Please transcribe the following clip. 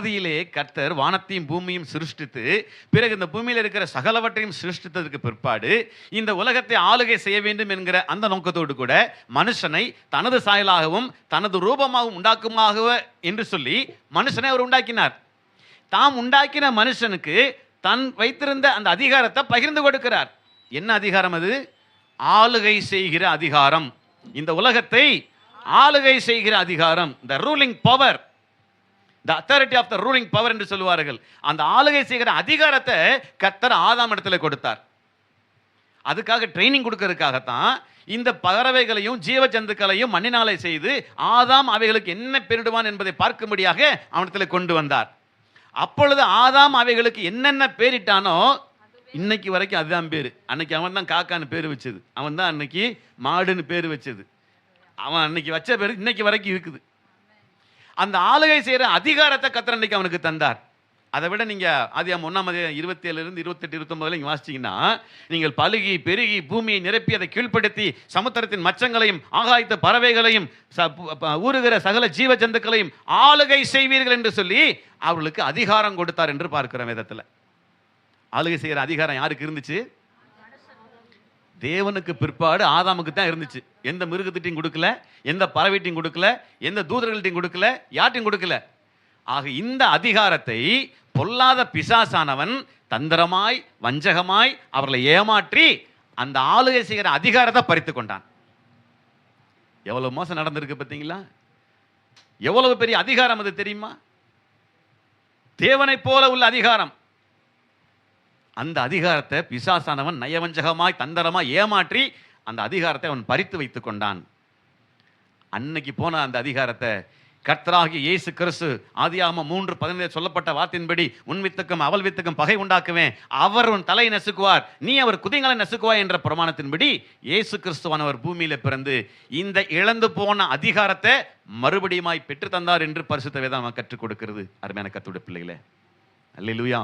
ஆதியிலே கர்த்தர் வானத்தையும் பூமியும் சிருஷ்டித்து, பிறகு இந்த பூமியில் இருக்கிற சகலவற்றையும் சிருஷ்டித்ததற்கு பிற்பாடு இந்த உலகத்தை ஆளுகை செய்ய வேண்டும் என்கிற அந்த நோக்கத்தோடு கூட மனுஷனை தனது சாயலாகவும் தனது ரூபமாகவும் உண்டாக்குமாக என்று சொல்லி மனுஷனை அவர் உண்டாக்கினார். தாம் உண்டாக்கின மனுஷனுக்கு தன் வைத்திருந்த அந்த அதிகாரத்தை பகிர்ந்து கொடுக்கிறார். என்ன அதிகாரம் அது? ஆளுகை செய்கிற அதிகாரம். இந்த உலகத்தை ஆளுகை செய்கிற அதிகாரம், the ruling power, the authority of the ruling power என்று சொல்லுவார்கள். அந்த ஆளுகை செய்கிற அதிகாரத்தை கர்த்தர் ஆதாம் இடத்துல கொடுத்தார். அதுக்காக ட்ரைனிங் கொடுக்கறதுக்காகத்தான் இந்த பறவைகளையும் ஜீவ ஜந்துக்களையும் மண்ணினாலே செய்து ஆதாம் அவைகளுக்கு என்ன பெயரிடுவான் என்பதை பார்க்கும்படியாக அவனிடத்துல கொண்டு வந்தார். அப்பொழுது ஆதாம் அவைகளுக்கு என்னென்ன பேரிட்டானோ இன்னைக்கு வரைக்கும் அதுதான் பேரு. அன்னைக்கு அவன் தான் காக்கான்னு பேர் வச்சது, அவன் தான் அன்னைக்கு மாடுன்னு பேர் வச்சது, அவன் அன்னைக்கு வச்ச பேர் இன்னைக்கு வரைக்கும் இருக்குது. அந்த ஆளுகை செய்கிற அதிகாரத்தை கர்த்தர் அன்னைக்கு அவனுக்கு தந்தார். அதை விட நீங்கள் ஆதியாகமம் 1 27 28 29 நீங்கள் வாசிச்சிங்கன்னா, நீங்கள் பலுகி பெருகி பூமியை நிரப்பி அதை கீழ்ப்படுத்தி சமுத்திரத்தின் மச்சங்களையும் ஆகாயத்து பறவைகளையும் ஊறுகிற சகல ஜீவ ஜந்துக்களையும் ஆளுகை செய்வீர்கள் என்று சொல்லி அவர்களுக்கு அதிகாரம் கொடுத்தார் என்று பார்க்கிறோம் வேதத்தில். ஆளுகை செய்கிற அதிகாரம் யாருக்கு இருந்துச்சு? தேவனுக்கு பிற்பாடு ஆதாமுக்கு தான் இருந்துச்சு. எந்த மிருகத்திட்டையும் கொடுக்கல, எந்த பறவைட்டையும் கொடுக்கல, எந்த தூதர்கள்ட்டையும் கொடுக்கல, யார்ட்டையும் கொடுக்கல. ஆக இந்த அதிகாரத்தை பொல்லாத பிசாசானவன் தந்திரமாய் வஞ்சகமாய் அவர்களை ஏமாற்றி அந்த ஆளுகை செய்கிற அதிகாரத்தை பறித்து கொண்டான். எவ்வளவு மோசம் நடந்திருக்கு பார்த்தீங்களா? எவ்வளவு பெரிய அதிகாரம் அது தெரியுமா? தேவனை போல உள்ள அதிகாரம். அந்த அதிகாரத்தை பிசாசானவன் நயவஞ்சகமாய் தந்திரமாய் ஏமாற்றி அந்த அதிகாரத்தை அவன் பறித்து வைத்துக் கொண்டான். அன்னைக்கு போன அந்த அதிகாரத்தை கர்த்தராகிய இயேசு கிறிஸ்து ஆதியாகமம் 3:15 சொல்லப்பட்ட வார்த்தையின்படி உன் வித்துக்கும் அவள் வித்துக்கும் பகை உண்டாக்குவேன், அவர் உன் தலையை நசுக்குவார், நீ அவர் குதிங்களை நசுக்குவாய் என்ற பிரமாணத்தின்படி இயேசு கிறிஸ்துவானவர் பூமியில பிறந்து இந்த இழந்து போன அதிகாரத்தை மறுபடியுமாய் பெற்று தந்தார் என்று பரிசுத்த வேதம் கற்றுக் கொடுக்கிறது. அருமையான கர்த்தருடைய பிள்ளைகளே, அல்லேலூயா.